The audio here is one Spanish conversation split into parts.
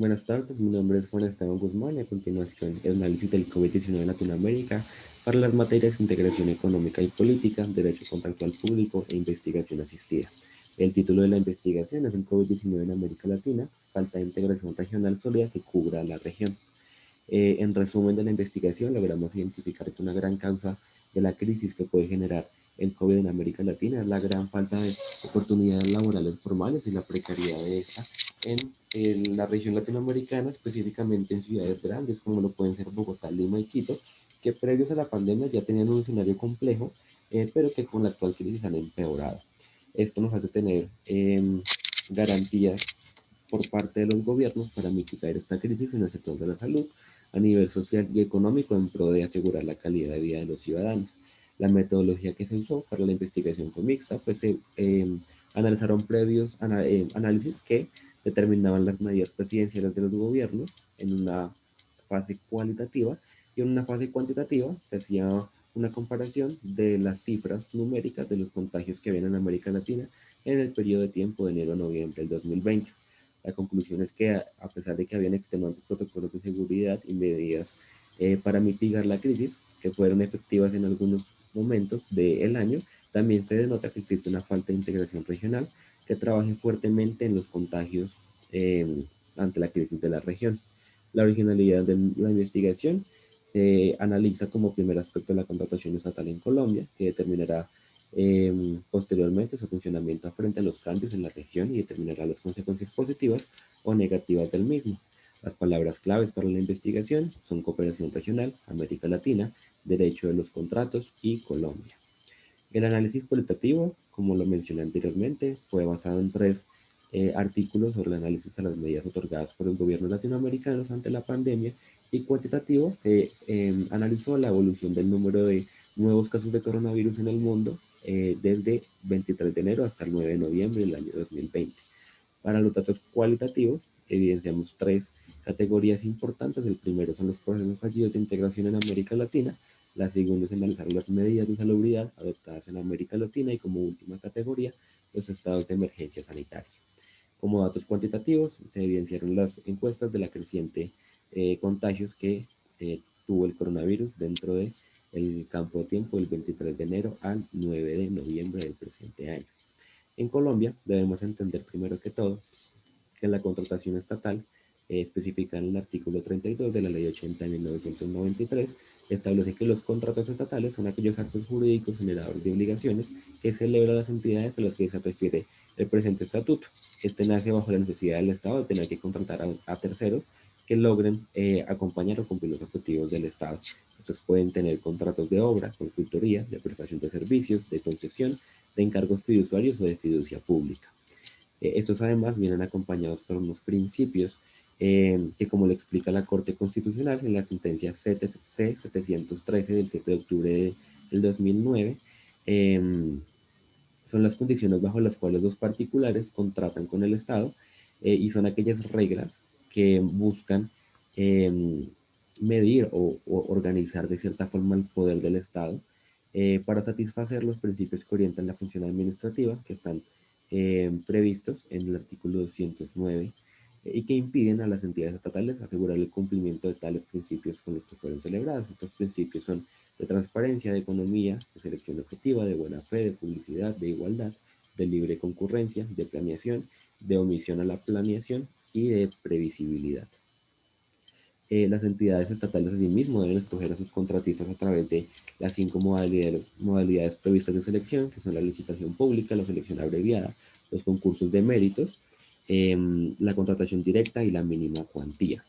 Buenas tardes, mi nombre es Juan Esteban Guzmán y a continuación el análisis del COVID-19 en Latinoamérica para las materias de integración económica y política, derecho contractual público e investigación asistida. El título de la investigación es el COVID-19 en América Latina, falta de integración regional sólida que cubra la región. En resumen de la investigación, logramos identificar que una gran causa de la crisis que puede generar el COVID en América Latina es la gran falta de oportunidades laborales formales y la precariedad de esta en la región latinoamericana, específicamente en ciudades grandes como lo pueden ser Bogotá, Lima y Quito, que previos a la pandemia ya tenían un escenario complejo, pero que con la actual crisis han empeorado. Esto nos hace tener garantías por parte de los gobiernos para mitigar esta crisis en el sector de la salud a nivel social y económico en pro de asegurar la calidad de vida de los ciudadanos. La metodología que se usó para la investigación fue mixta, pues se analizaron previos análisis que determinaban las medidas presidenciales de los gobiernos en una fase cualitativa y en una fase cuantitativa se hacía una comparación de las cifras numéricas de los contagios que había en América Latina en el periodo de tiempo de enero a noviembre del 2020. La conclusión es que a pesar de que habían extenuantes protocolos de seguridad y medidas para mitigar la crisis, que fueron efectivas en algunos momentos del año, también se denota que existe una falta de integración regional que trabaje fuertemente en los contagios ante la crisis de la región. La originalidad de la investigación se analiza como primer aspecto de la contratación estatal en Colombia, que determinará posteriormente su funcionamiento frente a los cambios en la región y determinará las consecuencias positivas o negativas del mismo. Las palabras claves para la investigación son cooperación regional, América Latina, derecho de los contratos y Colombia. El análisis cualitativo, como lo mencioné anteriormente, fue basado en tres artículos sobre el análisis de las medidas otorgadas por el gobierno latinoamericano ante la pandemia, y cuantitativo se analizó la evolución del número de nuevos casos de coronavirus en el mundo desde 23 de enero hasta el 9 de noviembre del año 2020. Para los datos cualitativos, evidenciamos tres categorías importantes. El primero son los procesos fallidos de integración en América Latina. La segunda es analizar las medidas de salubridad adoptadas en América Latina y como última categoría, los estados de emergencia sanitaria. Como datos cuantitativos, se evidenciaron las encuestas de la creciente contagios que tuvo el coronavirus dentro del campo de tiempo del 23 de enero al 9 de noviembre del presente año. En Colombia debemos entender primero que todo que la contratación estatal, especificada en el artículo 32 de la Ley 80 de 1993, establece que los contratos estatales son aquellos actos jurídicos generadores de obligaciones que celebran las entidades a las que se refiere el presente estatuto. Este nace bajo la necesidad del Estado de tener que contratar a terceros que logren acompañar o cumplir los objetivos del Estado. Estos pueden tener contratos de obra, consultoría, de prestación de servicios, de concesión, de encargos fiduciarios o de fiducia pública. Estos además vienen acompañados por unos principios que, como lo explica la Corte Constitucional en la sentencia C-713 del 7 de octubre del 2009, eh, son las condiciones bajo las cuales los particulares contratan con el Estado y son aquellas reglas que buscan eh, medir o organizar de cierta forma el poder del Estado para satisfacer los principios que orientan la función administrativa que están previstos en el artículo 209 y que impiden a las entidades estatales asegurar el cumplimiento de tales principios con los que fueron celebrados. Estos principios son de transparencia, de economía, de selección objetiva, de buena fe, de publicidad, de igualdad, de libre concurrencia, de planeación, de omisión a la planeación y de previsibilidad. Las entidades estatales asimismo deben escoger a sus contratistas a través de las cinco modalidades previstas de selección, que son la licitación pública, la selección abreviada, los concursos de méritos, la contratación directa y la mínima cuantía.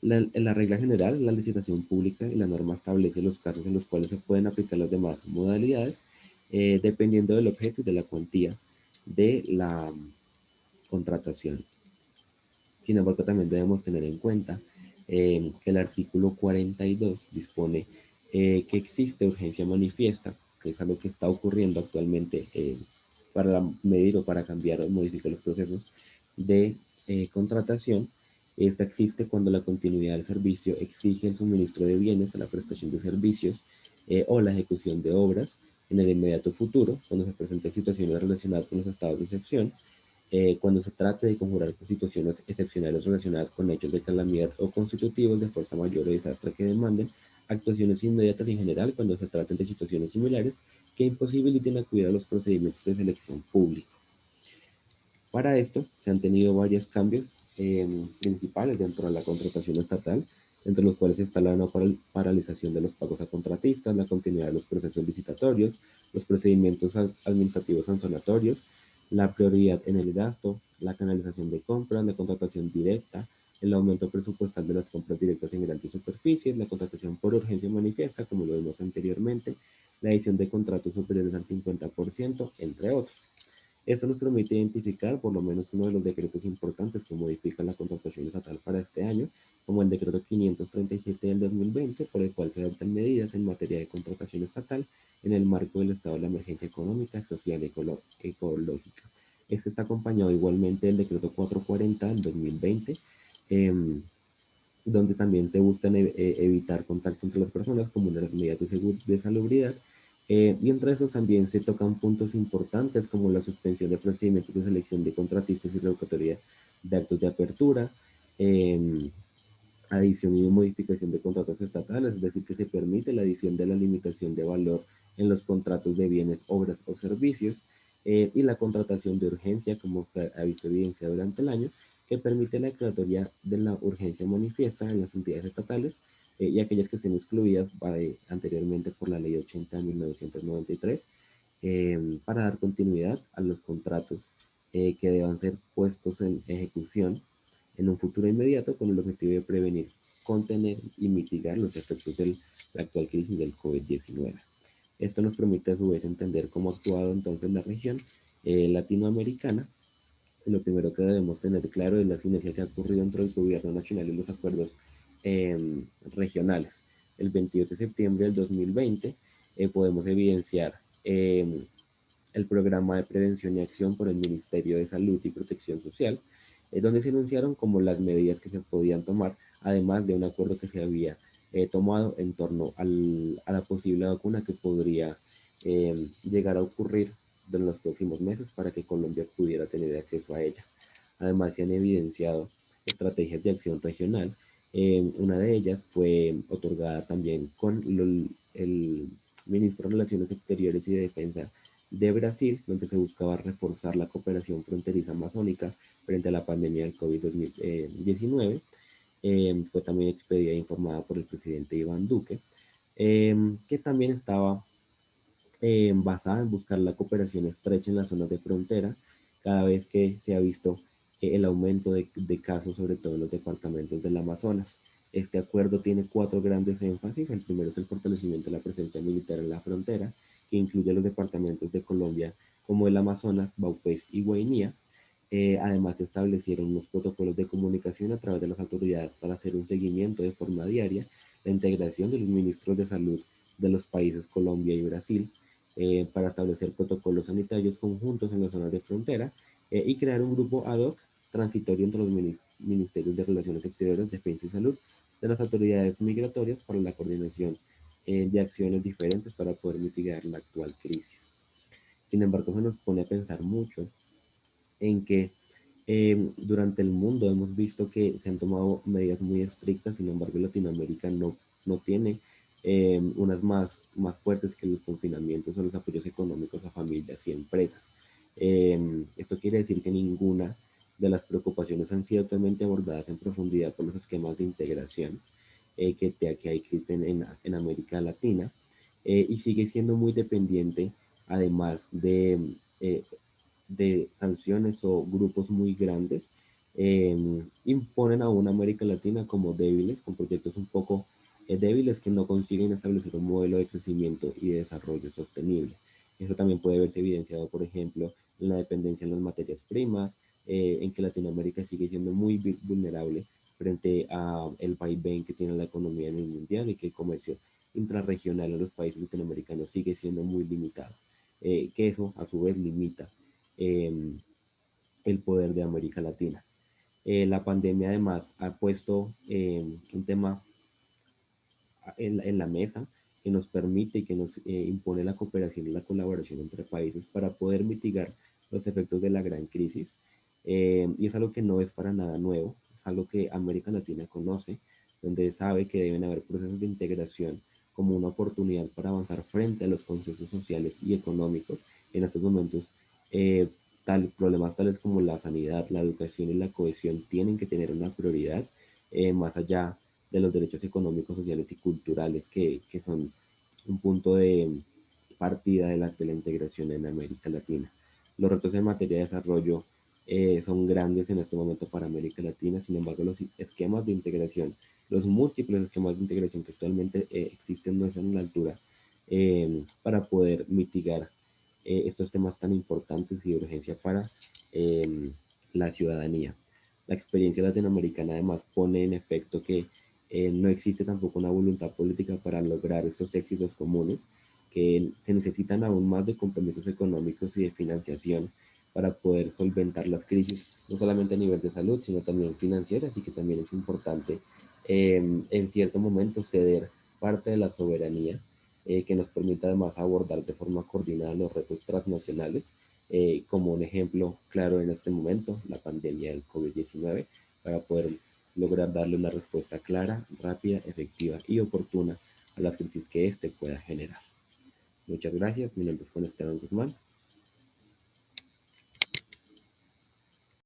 En la regla general, la licitación pública y la norma establece los casos en los cuales se pueden aplicar las demás modalidades, dependiendo del objeto y de la cuantía de la contratación. Sin embargo, también debemos tener en cuenta que el artículo 42 dispone que existe urgencia manifiesta, que es algo que está ocurriendo actualmente para medir o para cambiar o modificar los procesos de contratación. Esta existe cuando la continuidad del servicio exige el suministro de bienes, la prestación de servicios o la ejecución de obras en el inmediato futuro, cuando se presenten situaciones relacionadas con los estados de excepción, Cuando se trate de conjurar situaciones excepcionales relacionadas con hechos de calamidad o constitutivos de fuerza mayor o desastre que demanden actuaciones inmediatas en general cuando se traten de situaciones similares que imposibiliten acudir a los procedimientos de selección pública. Para esto se han tenido varios cambios principales dentro de la contratación estatal, entre los cuales está la no paralización de los pagos a contratistas, la continuidad de los procesos licitatorios, los procedimientos administrativos sancionatorios, la prioridad en el gasto, la canalización de compras, la contratación directa, el aumento presupuestal de las compras directas en grandes superficies, la contratación por urgencia manifiesta, como lo vimos anteriormente, la edición de contratos superiores al 50%, entre otros. Esto nos permite identificar por lo menos uno de los decretos importantes que modifican la contratación estatal para este año, como el decreto 537 del 2020, por el cual se adoptan medidas en materia de contratación estatal en el marco del estado de la emergencia económica, social y ecológica. Este está acompañado igualmente del decreto 440 del 2020, eh, donde también se buscan evitar contacto entre las personas como una de las medidas de salubridad. Y entre esos también se tocan puntos importantes como la suspensión de procedimientos de selección de contratistas y revocatoria de actos de apertura, eh, adición y modificación de contratos estatales, es decir, que se permite la adición de la limitación de valor en los contratos de bienes, obras o servicios, y la contratación de urgencia, como se ha visto evidencia durante el año, que permite la declaratoria de la urgencia manifiesta en las entidades estatales y aquellas que estén excluidas anteriormente por la Ley 80 de 1993, para dar continuidad a los contratos que deban ser puestos en ejecución en un futuro inmediato con el objetivo de prevenir, contener y mitigar los efectos de la actual crisis del COVID-19. Esto nos permite a su vez entender cómo ha actuado entonces la región latinoamericana. Lo primero que debemos tener claro es la sinergia que ha ocurrido entre el gobierno nacional y los acuerdos regionales. El 28 de septiembre del 2020 podemos evidenciar el programa de prevención y acción por el Ministerio de Salud y Protección Social, donde se anunciaron como las medidas que se podían tomar, además de un acuerdo que se había tomado en torno a la posible vacuna que podría llegar a ocurrir en los próximos meses para que Colombia pudiera tener acceso a ella. Además, se han evidenciado estrategias de acción regional. Una de ellas fue otorgada también con el ministro de Relaciones Exteriores y de Defensa de Brasil, donde se buscaba reforzar la cooperación fronteriza amazónica frente a la pandemia del COVID-19. Fue también expedida e informada por el presidente Iván Duque, que también estaba basada en buscar la cooperación estrecha en las zonas de frontera, cada vez que se ha visto el aumento de casos, sobre todo en los departamentos del Amazonas. Este acuerdo tiene cuatro grandes énfasis. El primero es el fortalecimiento de la presencia militar en la frontera, que incluye los departamentos de Colombia como el Amazonas, Baupés y Guainía. Además, se establecieron unos protocolos de comunicación a través de las autoridades para hacer un seguimiento de forma diaria, la integración de los ministros de salud de los países Colombia y Brasil, para establecer protocolos sanitarios conjuntos en las zonas de frontera, y crear un grupo ad hoc transitorio entre los ministerios de Relaciones Exteriores, Defensa y Salud de las autoridades migratorias para la coordinación de acciones diferentes para poder mitigar la actual crisis. Sin embargo, se nos pone a pensar mucho en que durante el mundo hemos visto que se han tomado medidas muy estrictas. Sin embargo, Latinoamérica no tiene unas más fuertes que los confinamientos o los apoyos económicos a familias y empresas. Esto quiere decir que ninguna de las preocupaciones han sido totalmente abordadas en profundidad por los esquemas de integración que existen en América Latina, y sigue siendo muy dependiente, además eh, de sanciones o grupos muy grandes, imponen a una América Latina como débiles, con proyectos un poco débiles que no consiguen establecer un modelo de crecimiento y de desarrollo sostenible. Eso también puede verse evidenciado, por ejemplo, en la dependencia en las materias primas, en que Latinoamérica sigue siendo muy vulnerable frente a el vaivén que tiene la economía en el mundial, y que el comercio intrarregional en los países latinoamericanos sigue siendo muy limitado, que eso a su vez limita eh, el poder de América Latina. La pandemia además ha puesto un tema en la mesa que nos permite y que nos impone la cooperación y la colaboración entre países para poder mitigar los efectos de la gran crisis. Y es algo que no es para nada nuevo, es algo que América Latina conoce, donde sabe que deben haber procesos de integración como una oportunidad para avanzar frente a los consensos sociales y económicos. En estos momentos, eh, problemas tales como la sanidad, la educación y la cohesión tienen que tener una prioridad más allá de los derechos económicos, sociales y culturales que son un punto de partida de la integración en América Latina. Los retos en materia de desarrollo son grandes en este momento para América Latina. Sin embargo, los esquemas de integración, los múltiples esquemas de integración que actualmente existen no están a la altura para poder mitigar estos temas tan importantes y de urgencia para la ciudadanía. La experiencia latinoamericana además pone en efecto que no existe tampoco una voluntad política para lograr estos éxitos comunes, que se necesitan aún más de compromisos económicos y de financiación para poder solventar las crisis, no solamente a nivel de salud, sino también financieras, y que también es importante en cierto momento ceder parte de la soberanía que nos permita además abordar de forma coordinada los retos transnacionales, como un ejemplo claro en este momento, la pandemia del COVID-19, para poder lograr darle una respuesta clara, rápida, efectiva y oportuna a las crisis que éste pueda generar. Muchas gracias, mi nombre es Juan Esteban Guzmán